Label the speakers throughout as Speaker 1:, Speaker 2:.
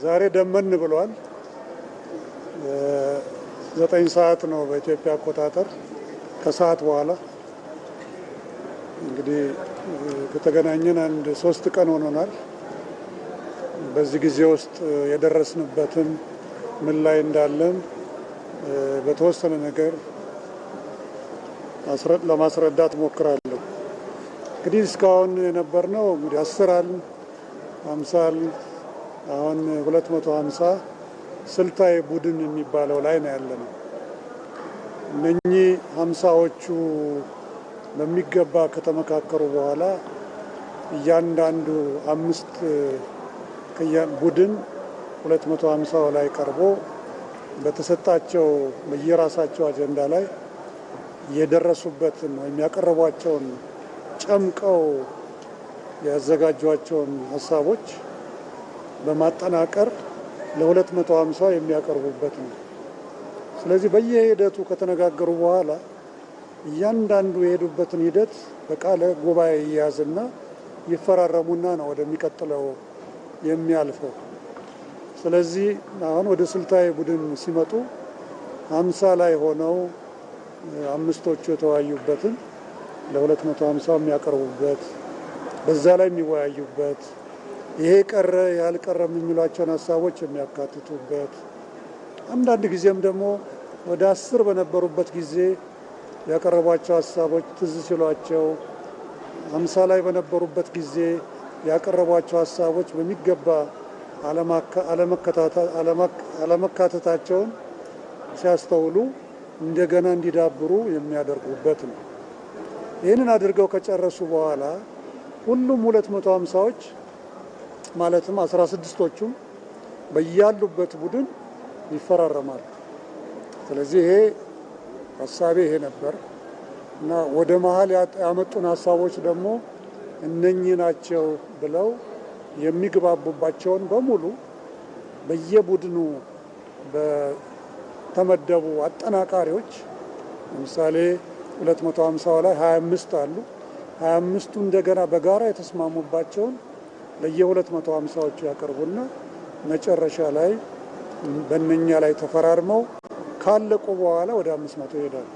Speaker 1: ዛሬ ደመን ብሏል። 9 ሰዓት ነው በኢትዮጵያ አቆጣጠር። ከሰዓት በኋላ እንግዲህ ከተገናኘን አንድ 3 ቀን ሆኖናል። በዚህ ጊዜ ውስጥ የደረስንበትን ምን ላይ እንዳለን በተወሰነ ነገር ለማስረዳት ሞክራለሁ። እንግዲህ እስካሁን የነበርነው እንግዲህ 10 50 አሁን 250 ስልታዊ ቡድን የሚባለው ላይ ነው ያለነው። እነኚህ 50ዎቹ በሚገባ ከተመካከሩ በኋላ እያንዳንዱ 5 ቡድን 250 ላይ ቀርቦ በተሰጣቸው በየራሳቸው አጀንዳ ላይ የደረሱበትን ወይም ያቀረቧቸውን ጨምቀው ያዘጋጇቸውን ሀሳቦች በማጠናቀር ለ250 የሚያቀርቡበት ነው። ስለዚህ በየሂደቱ ከተነጋገሩ በኋላ እያንዳንዱ የሄዱበትን ሂደት በቃለ ጉባኤ ይያዝና ይፈራረሙና ነው ወደሚቀጥለው የሚያልፈው። ስለዚህ አሁን ወደ ስልታዊ ቡድን ሲመጡ 50 ላይ ሆነው 5ቶቹ የተወያዩበትን ለ250 የሚያቀርቡበት፣ በዛ ላይ የሚወያዩበት፣ ይሄ ቀረ ያልቀረ የሚሏቸውን ሀሳቦች የሚያካትቱበት፣ አንዳንድ ጊዜም ደግሞ ወደ 10 በነበሩበት ጊዜ ያቀረቧቸው ሀሳቦች ትዝ ሲሏቸው 50 ላይ በነበሩበት ጊዜ ያቀረቧቸው ሀሳቦች በሚገባ አለመካተታቸውን ሲያስተውሉ እንደገና እንዲዳብሩ የሚያደርጉበት ነው። ይህንን አድርገው ከጨረሱ በኋላ ሁሉም 250ዎች ማለትም 16ቶቹም በያሉበት ቡድን ይፈራረማሉ። ስለዚህ ይሄ ሀሳቤ ይሄ ነበር እና ወደ መሀል ያመጡን ሀሳቦች ደግሞ እነኚህ ናቸው ብለው የሚግባቡባቸውን በሙሉ በየቡድኑ በተመደቡ አጠናቃሪዎች ለምሳሌ 250 ላይ 25 አሉ። 25ቱ እንደገና በጋራ የተስማሙባቸውን ለየ250ዎቹ ያቀርቡና መጨረሻ ላይ በእነኛ ላይ ተፈራርመው ካለቁ በኋላ ወደ 500 ይሄዳሉ።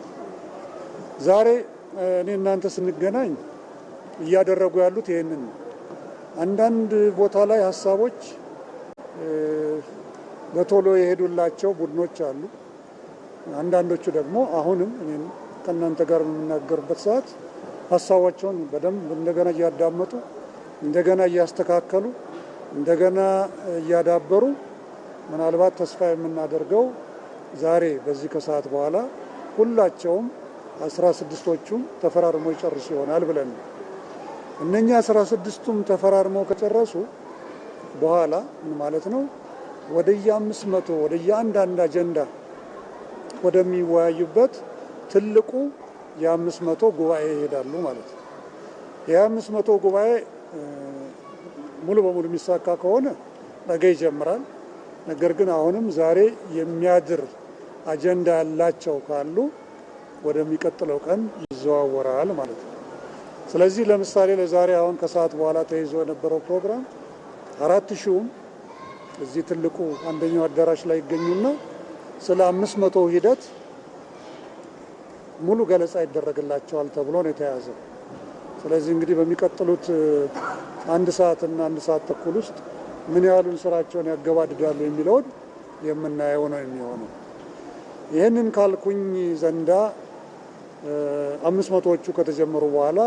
Speaker 1: ዛሬ እኔ እናንተ ስንገናኝ እያደረጉ ያሉት ይህንን ነው። አንዳንድ ቦታ ላይ ሀሳቦች በቶሎ የሄዱላቸው ቡድኖች አሉ። አንዳንዶቹ ደግሞ አሁንም እኔም ከእናንተ ጋር በምናገርበት ሰዓት ሀሳባቸውን በደንብ እንደገና እያዳመጡ እንደገና እያስተካከሉ እንደገና እያዳበሩ ምናልባት ተስፋ የምናደርገው ዛሬ በዚህ ከሰዓት በኋላ ሁላቸውም 16ቶቹም ተፈራርመው ይጨርሱ ይሆናል ብለን ነው። እነኛ 16ቱም ተፈራርመው ከጨረሱ በኋላ ምን ማለት ነው? ወደየ500 ወደየአንዳንድ አጀንዳ ወደሚወያዩበት ትልቁ የ500 ጉባኤ ይሄዳሉ ማለት ነው። የ500 ጉባኤ ሙሉ በሙሉ የሚሳካ ከሆነ ነገ ይጀምራል። ነገር ግን አሁንም ዛሬ የሚያድር አጀንዳ ያላቸው ካሉ ወደሚቀጥለው ቀን ይዘዋወራል ማለት ነው። ስለዚህ ለምሳሌ ለዛሬ አሁን ከሰዓት በኋላ ተይዞ የነበረው ፕሮግራም 4000ም እዚህ ትልቁ አንደኛው አዳራሽ ላይ ይገኙና ስለ 500 ሂደት ሙሉ ገለጻ ይደረግላቸዋል ተብሎ ነው የተያዘው። ስለዚህ እንግዲህ በሚቀጥሉት 1 ሰዓት እና 1 ሰዓት ተኩል ውስጥ ምን ያህሉን ስራቸውን ያገባድዳሉ የሚለውን የምናየው ነው የሚሆነው። ይህንን ካልኩኝ ዘንዳ 500ዎቹ ከተጀመሩ በኋላ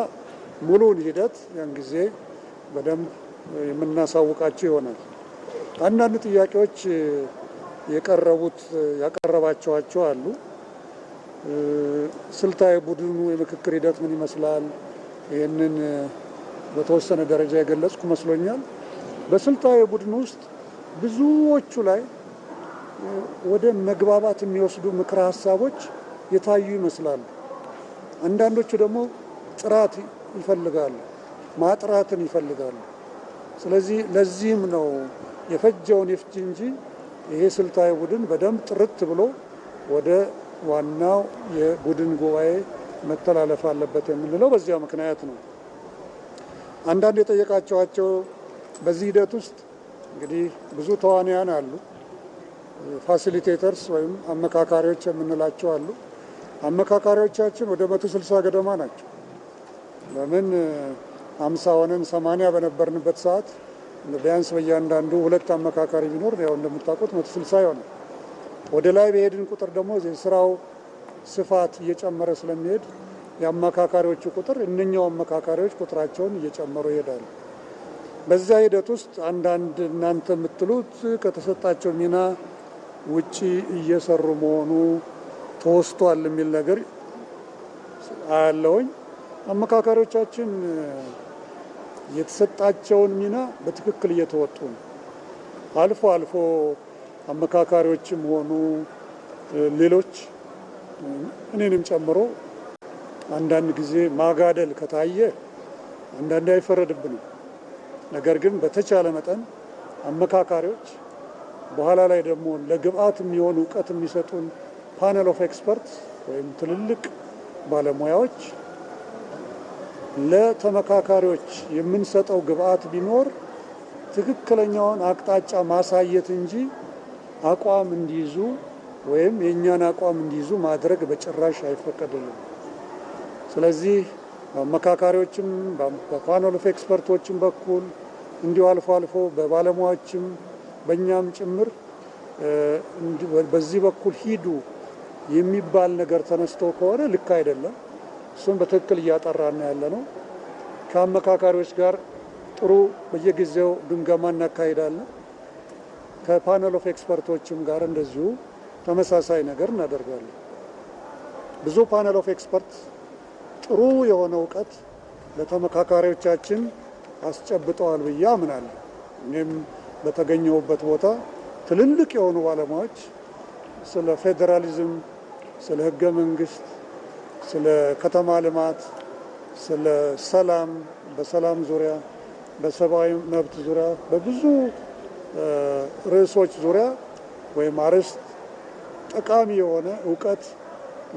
Speaker 1: ሙሉውን ሂደት ያን ጊዜ በደንብ የምናሳውቃቸው ይሆናል። አንዳንድ ጥያቄዎች ያቀረባቸዋቸው አሉ። ስልታዊ ቡድኑ የምክክር ሂደት ምን ይመስላል? ይህንን በተወሰነ ደረጃ የገለጽኩ መስሎኛል። በስልታዊ ቡድኑ ውስጥ ብዙዎቹ ላይ ወደ መግባባት የሚወስዱ ምክረ ሀሳቦች የታዩ ይመስላሉ። አንዳንዶቹ ደግሞ ጥራት ይፈልጋሉ፣ ማጥራትን ይፈልጋሉ። ስለዚህ ለዚህም ነው የፈጀውን ይፍጅ እንጂ ይሄ ስልታዊ ቡድን በደንብ ጥርት ብሎ ወደ ዋናው የቡድን ጉባኤ መተላለፍ አለበት የምንለው በዚያ ምክንያት ነው። አንዳንድ የጠየቃቸዋቸው በዚህ ሂደት ውስጥ እንግዲህ ብዙ ተዋንያን አሉ። ፋሲሊቴተርስ ወይም አመካካሪዎች የምንላቸው አሉ። አመካካሪዎቻችን ወደ 160 ገደማ ናቸው። ለምን 50 ሆነን 80 በነበርንበት ሰዓት ቢያንስ በእያንዳንዱ 2 አመካካሪ ቢኖር ያው እንደምታውቁት 160 ይሆናል። ወደ ላይ በሄድን ቁጥር ደግሞ የስራው ስፋት እየጨመረ ስለሚሄድ የአመካካሪዎቹ ቁጥር እነኛው አመካካሪዎች ቁጥራቸውን እየጨመሩ ይሄዳሉ። በዛ ሂደት ውስጥ አንዳንድ እናንተ የምትሉት ከተሰጣቸው ሚና ውጪ እየሰሩ መሆኑ ተወስቷል የሚል ነገር አያለውኝ። አመካካሪዎቻችን የተሰጣቸውን ሚና በትክክል እየተወጡ ነው። አልፎ አልፎ አመካካሪዎችም ሆኑ ሌሎች እኔንም ጨምሮ አንዳንድ ጊዜ ማጋደል ከታየ አንዳንዴ አይፈረድብንም። ነገር ግን በተቻለ መጠን አመካካሪዎች በኋላ ላይ ደግሞ ለግብአት የሚሆን እውቀት የሚሰጡን ፓነል ኦፍ ኤክስፐርት ወይም ትልልቅ ባለሙያዎች ለተመካካሪዎች የምንሰጠው ግብአት ቢኖር ትክክለኛውን አቅጣጫ ማሳየት እንጂ አቋም እንዲይዙ ወይም የእኛን አቋም እንዲይዙ ማድረግ በጭራሽ አይፈቀድልም። ስለዚህ በአመካካሪዎችም በፓነል ኦፍ ኤክስፐርቶችም በኩል እንዲሁ አልፎ አልፎ በባለሙያዎችም በእኛም ጭምር በዚህ በኩል ሂዱ የሚባል ነገር ተነስቶ ከሆነ ልክ አይደለም። እሱም በትክክል እያጠራን ያለ ነው። ከአመካካሪዎች ጋር ጥሩ በየጊዜው ግምገማ እናካሂዳለን። ከፓነል ኦፍ ኤክስፐርቶችም ጋር እንደዚሁ ተመሳሳይ ነገር እናደርጋለን። ብዙ ፓነል ኦፍ ኤክስፐርት ጥሩ የሆነ እውቀት ለተመካካሪዎቻችን አስጨብጠዋል ብዬ አምናለሁ። እኔም በተገኘሁበት ቦታ ትልልቅ የሆኑ ባለሙያዎች ስለ ፌዴራሊዝም፣ ስለ ህገ መንግስት፣ ስለ ከተማ ልማት፣ ስለ ሰላም፣ በሰላም ዙሪያ፣ በሰብአዊ መብት ዙሪያ፣ በብዙ ርዕሶች ዙሪያ ወይም አርዕስት ጠቃሚ የሆነ እውቀት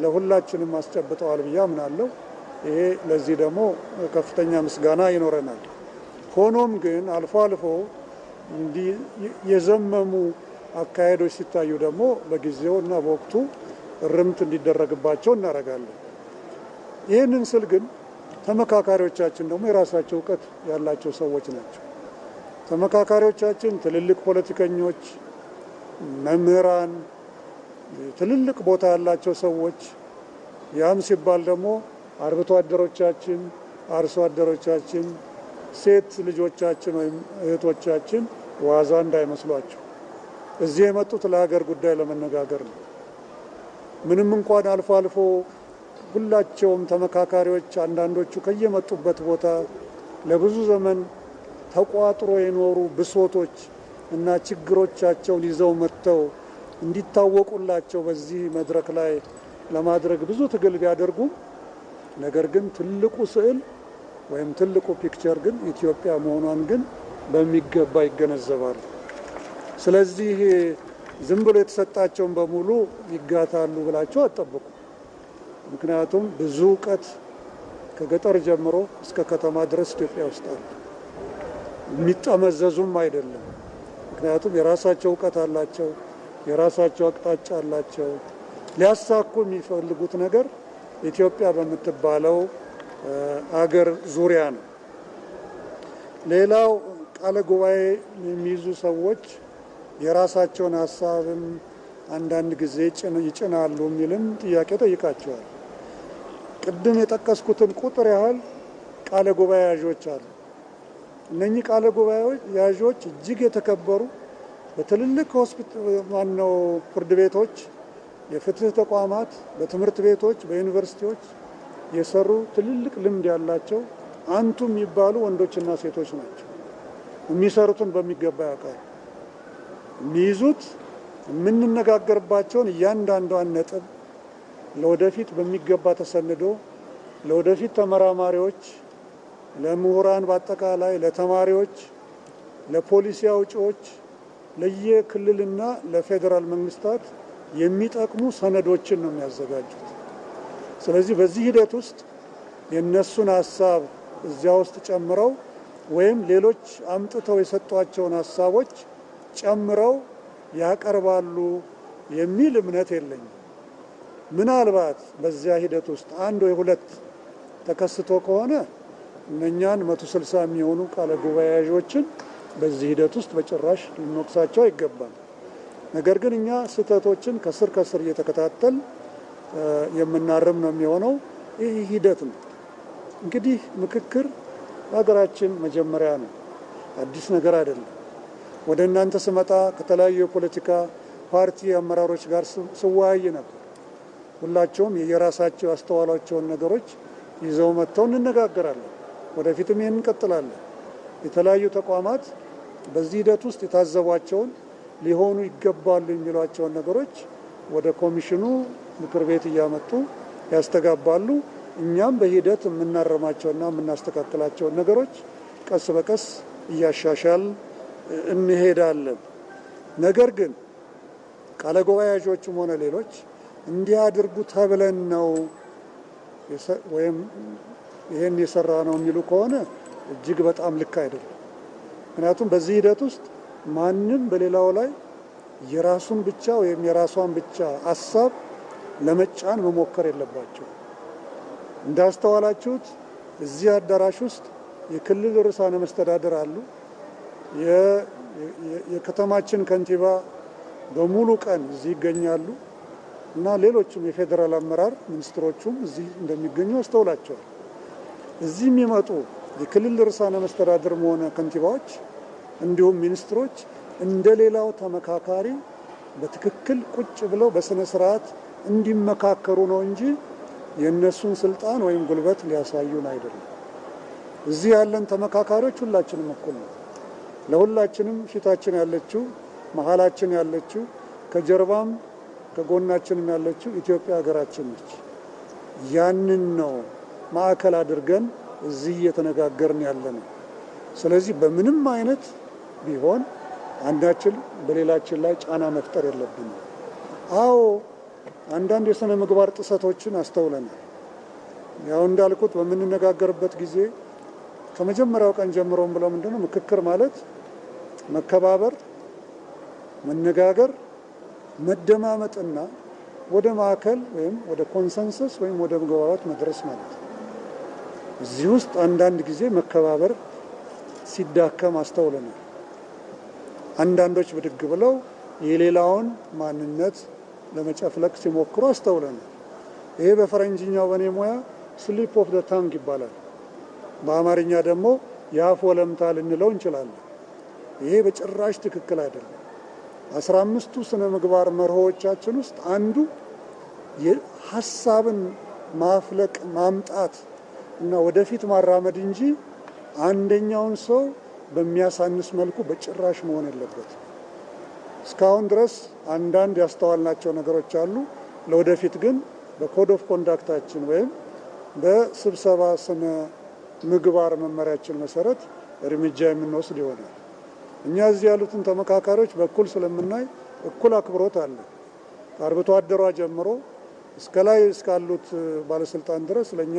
Speaker 1: ለሁላችንም አስጨብጠዋል ብዬ አምናለሁ። ይሄ ለዚህ ደግሞ ከፍተኛ ምስጋና ይኖረናል። ሆኖም ግን አልፎ አልፎ እንዲህ የዘመሙ አካሄዶች ሲታዩ ደግሞ በጊዜው እና በወቅቱ እርምት እንዲደረግባቸው እናደርጋለን። ይህንን ስል ግን ተመካካሪዎቻችን ደግሞ የራሳቸው እውቀት ያላቸው ሰዎች ናቸው። ተመካካሪዎቻችን ትልልቅ ፖለቲከኞች፣ መምህራን፣ ትልልቅ ቦታ ያላቸው ሰዎች፣ ያም ሲባል ደግሞ አርብቶ አደሮቻችን፣ አርሶ አደሮቻችን፣ ሴት ልጆቻችን ወይም እህቶቻችን ዋዛ እንዳይመስሏቸው። እዚህ የመጡት ለሀገር ጉዳይ ለመነጋገር ነው። ምንም እንኳን አልፎ አልፎ ሁላቸውም ተመካካሪዎች አንዳንዶቹ ከየመጡበት ቦታ ለብዙ ዘመን ተቋጥሮ የኖሩ ብሶቶች እና ችግሮቻቸውን ይዘው መጥተው እንዲታወቁላቸው በዚህ መድረክ ላይ ለማድረግ ብዙ ትግል ቢያደርጉም ነገር ግን ትልቁ ስዕል ወይም ትልቁ ፒክቸር ግን ኢትዮጵያ መሆኗን ግን በሚገባ ይገነዘባሉ። ስለዚህ ዝም ብሎ የተሰጣቸውን በሙሉ ይጋታሉ ብላቸው አትጠብቁ። ምክንያቱም ብዙ እውቀት ከገጠር ጀምሮ እስከ ከተማ ድረስ ኢትዮጵያ ውስጥ አለ። የሚጠመዘዙም አይደለም። ምክንያቱም የራሳቸው እውቀት አላቸው፣ የራሳቸው አቅጣጫ አላቸው። ሊያሳኩ የሚፈልጉት ነገር ኢትዮጵያ በምትባለው አገር ዙሪያ ነው። ሌላው ቃለ ጉባኤ የሚይዙ ሰዎች የራሳቸውን ሀሳብም አንዳንድ ጊዜ ይጭናሉ የሚልም ጥያቄ ጠይቃቸዋል። ቅድም የጠቀስኩትን ቁጥር ያህል ቃለ ጉባኤ ያዦች አሉ። እነኚህ ቃለ ጉባኤ ያዦች እጅግ የተከበሩ በትልልቅ ፍርድ ቤቶች፣ የፍትህ ተቋማት፣ በትምህርት ቤቶች፣ በዩኒቨርሲቲዎች የሰሩ ትልልቅ ልምድ ያላቸው አንቱ የሚባሉ ወንዶችና ሴቶች ናቸው። የሚሰሩትን በሚገባ ያውቃሉ። የሚይዙት የምንነጋገርባቸውን እያንዳንዷን ነጥብ ለወደፊት በሚገባ ተሰንዶ ለወደፊት ተመራማሪዎች፣ ለምሁራን፣ በአጠቃላይ ለተማሪዎች፣ ለፖሊሲ አውጪዎች፣ ለየክልልና ለፌዴራል መንግስታት የሚጠቅሙ ሰነዶችን ነው የሚያዘጋጁት። ስለዚህ በዚህ ሂደት ውስጥ የእነሱን ሀሳብ እዚያ ውስጥ ጨምረው ወይም ሌሎች አምጥተው የሰጧቸውን ሀሳቦች ጨምረው ያቀርባሉ የሚል እምነት የለኝም። ምናልባት በዚያ ሂደት ውስጥ አንድ ወይ ሁለት ተከስቶ ከሆነ እነኛን 160 የሚሆኑ ቃለ ጉባኤ ያዦችን በዚህ ሂደት ውስጥ በጭራሽ ልንወቅሳቸው አይገባም። ነገር ግን እኛ ስህተቶችን ከስር ከስር እየተከታተል የምናርም ነው የሚሆነው። ይህ ሂደት ነው። እንግዲህ ምክክር በሀገራችን መጀመሪያ ነው፣ አዲስ ነገር አይደለም። ወደ እናንተ ስመጣ ከተለያዩ የፖለቲካ ፓርቲ አመራሮች ጋር ስወያይ ነበር። ሁላቸውም የየራሳቸው ያስተዋሏቸውን ነገሮች ይዘው መጥተው እንነጋገራለን። ወደፊትም ይህን እንቀጥላለን። የተለያዩ ተቋማት በዚህ ሂደት ውስጥ የታዘቧቸውን ሊሆኑ ይገባሉ የሚሏቸውን ነገሮች ወደ ኮሚሽኑ ምክር ቤት እያመጡ ያስተጋባሉ። እኛም በሂደት የምናረማቸውና የምናስተካክላቸውን ነገሮች ቀስ በቀስ እያሻሻል እንሄዳለን። ነገር ግን ቃለ ጉባኤያዦቹም ሆነ ሌሎች እንዲያድርጉ ተብለን ነው ወይም ይህን የሰራ ነው የሚሉ ከሆነ እጅግ በጣም ልክ አይደለም። ምክንያቱም በዚህ ሂደት ውስጥ ማንም በሌላው ላይ የራሱን ብቻ ወይም የራሷን ብቻ ሀሳብ ለመጫን መሞከር የለባቸው። እንዳስተዋላችሁት እዚህ አዳራሽ ውስጥ የክልል ርዕሳነ መስተዳድር አሉ። የከተማችን ከንቲባ በሙሉ ቀን እዚህ ይገኛሉ እና ሌሎችም የፌዴራል አመራር ሚኒስትሮቹም እዚህ እንደሚገኙ አስተውላቸዋል። እዚህ የሚመጡ የክልል ርዕሳነ መስተዳድርም ሆነ ከንቲባዎች እንዲሁም ሚኒስትሮች እንደሌላው ተመካካሪ በትክክል ቁጭ ብለው በስነ ስርዓት እንዲመካከሩ ነው እንጂ የእነሱን ስልጣን ወይም ጉልበት ሊያሳዩን አይደለም። እዚህ ያለን ተመካካሪዎች ሁላችንም እኩል ነው። ለሁላችንም ፊታችን ያለችው፣ መሀላችን ያለችው፣ ከጀርባም ከጎናችንም ያለችው ኢትዮጵያ ሀገራችን ነች። ያንን ነው ማዕከል አድርገን እዚህ እየተነጋገርን ያለ ነው። ስለዚህ በምንም አይነት ቢሆን አንዳችን በሌላችን ላይ ጫና መፍጠር የለብንም። አዎ አንዳንድ የሥነ ምግባር ጥሰቶችን አስተውለናል። ያው እንዳልኩት በምንነጋገርበት ጊዜ ከመጀመሪያው ቀን ጀምሮም ብለው ምንድነው ምክክር ማለት መከባበር፣ መነጋገር፣ መደማመጥና ወደ ማዕከል ወይም ወደ ኮንሰንሰስ ወይም ወደ መግባባት መድረስ ማለት ነው። እዚህ ውስጥ አንዳንድ ጊዜ መከባበር ሲዳከም አስተውለናል። አንዳንዶች ብድግ ብለው የሌላውን ማንነት ለመጨፍለቅ ሲሞክሩ አስተውለናል። ይሄ በፈረንጅኛው በኔ ሙያ ስሊፕ ኦፍ ደ ታንግ ይባላል። በአማርኛ ደግሞ የአፍ ወለምታ ልንለው እንችላለን። ይሄ በጭራሽ ትክክል አይደለም። 15ቱ ስነ ምግባር መርሆዎቻችን ውስጥ አንዱ የሀሳብን ማፍለቅ ማምጣት እና ወደፊት ማራመድ እንጂ አንደኛውን ሰው በሚያሳንስ መልኩ በጭራሽ መሆን የለበትም። እስካሁን ድረስ አንዳንድ ያስተዋልናቸው ነገሮች አሉ። ለወደፊት ግን በኮድ ኦፍ ኮንዳክታችን ወይም በስብሰባ ስነ ምግባር መመሪያችን መሰረት እርምጃ የምንወስድ ይሆናል። እኛ እዚህ ያሉትን ተመካካሪዎች በኩል ስለምናይ እኩል አክብሮት አለ። ከአርብቶ አደሯ ጀምሮ እስከ ላይ እስካሉት ባለስልጣን ድረስ ለእኛ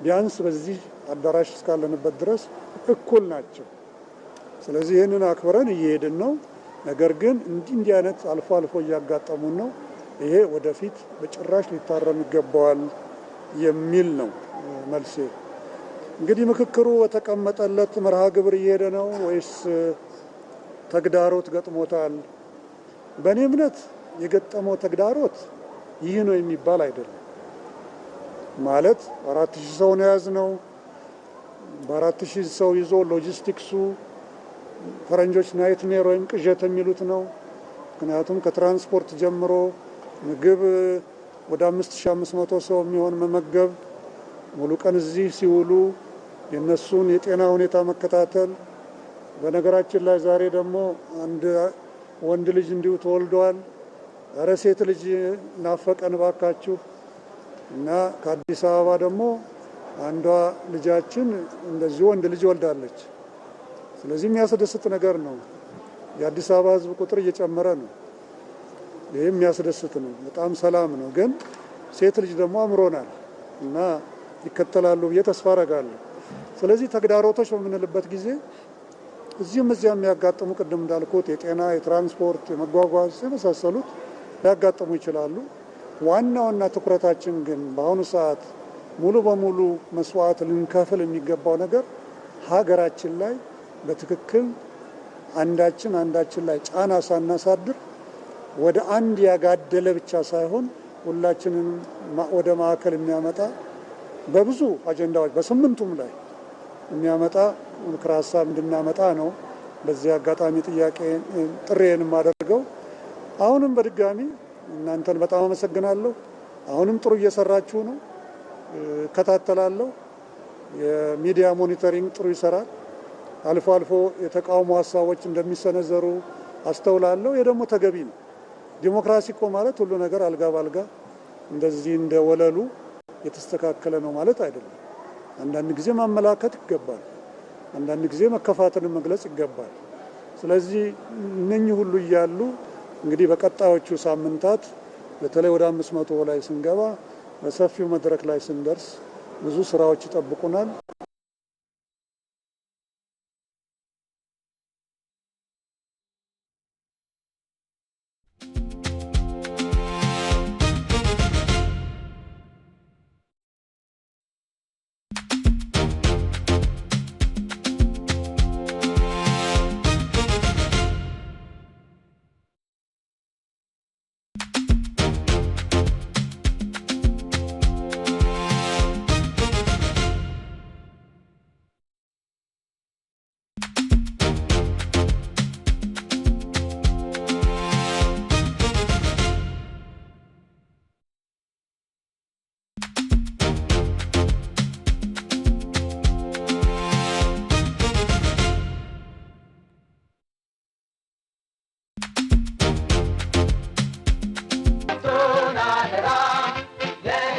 Speaker 1: ቢያንስ በዚህ አዳራሽ እስካለንበት ድረስ እኩል ናቸው። ስለዚህ ይህንን አክብረን እየሄድን ነው። ነገር ግን እንዲህ አይነት አልፎ አልፎ እያጋጠሙን ነው። ይሄ ወደፊት በጭራሽ ሊታረም ይገባዋል የሚል ነው መልሴ። እንግዲህ ምክክሩ በተቀመጠለት መርሃ ግብር እየሄደ ነው ወይስ ተግዳሮት ገጥሞታል? በእኔ እምነት የገጠመው ተግዳሮት ይህ ነው የሚባል አይደለም። ማለት 4000 ሰው ነው የያዝነው። በ4000 ሰው ይዞ ሎጂስቲክሱ ፈረንጆች ናይትሜር ወይም ቅዠት የሚሉት ነው። ምክንያቱም ከትራንስፖርት ጀምሮ ምግብ ወደ 5500 ሰው የሚሆን መመገብ፣ ሙሉ ቀን እዚህ ሲውሉ የነሱን የጤና ሁኔታ መከታተል። በነገራችን ላይ ዛሬ ደግሞ አንድ ወንድ ልጅ እንዲሁ ተወልዷል። ኧረ ሴት ልጅ ናፈቀን ባካችሁ። እና ከአዲስ አበባ ደግሞ አንዷ ልጃችን እንደዚህ ወንድ ልጅ ወልዳለች። ስለዚህ የሚያስደስት ነገር ነው። የአዲስ አበባ ሕዝብ ቁጥር እየጨመረ ነው። ይህ የሚያስደስት ነው። በጣም ሰላም ነው። ግን ሴት ልጅ ደግሞ አምሮናል እና ይከተላሉ ብዬ ተስፋ አረጋለሁ። ስለዚህ ተግዳሮቶች በምንልበት ጊዜ እዚህም እዚያም የሚያጋጥሙ ቅድም እንዳልኩት የጤና፣ የትራንስፖርት፣ የመጓጓዝ የመሳሰሉት ሊያጋጥሙ ይችላሉ። ዋናውና ትኩረታችን ግን በአሁኑ ሰዓት ሙሉ በሙሉ መስዋዕት ልንከፍል የሚገባው ነገር ሀገራችን ላይ በትክክል አንዳችን ላይ ጫና ሳናሳድር ወደ አንድ ያጋደለ ብቻ ሳይሆን ሁላችንን ወደ ማዕከል የሚያመጣ በብዙ አጀንዳዎች በስምንቱም ላይ የሚያመጣ ምክረ ሀሳብ እንድናመጣ ነው በዚህ አጋጣሚ ጥሬን የማደርገው። አሁንም በድጋሚ እናንተን በጣም አመሰግናለሁ። አሁንም ጥሩ እየሰራችሁ ነው፣ እከታተላለሁ። የሚዲያ ሞኒተሪንግ ጥሩ ይሰራል። አልፎ አልፎ የተቃውሞ ሀሳቦች እንደሚሰነዘሩ አስተውላለሁ። ይህ ደግሞ ተገቢ ነው። ዲሞክራሲ እኮ ማለት ሁሉ ነገር አልጋ ባልጋ እንደዚህ እንደ ወለሉ የተስተካከለ ነው ማለት አይደለም። አንዳንድ ጊዜ ማመላከት ይገባል። አንዳንድ ጊዜ መከፋትን መግለጽ ይገባል። ስለዚህ እነኚህ ሁሉ እያሉ እንግዲህ በቀጣዮቹ ሳምንታት በተለይ ወደ 500 ላይ ስንገባ በሰፊው መድረክ ላይ ስንደርስ ብዙ ስራዎች ይጠብቁናል።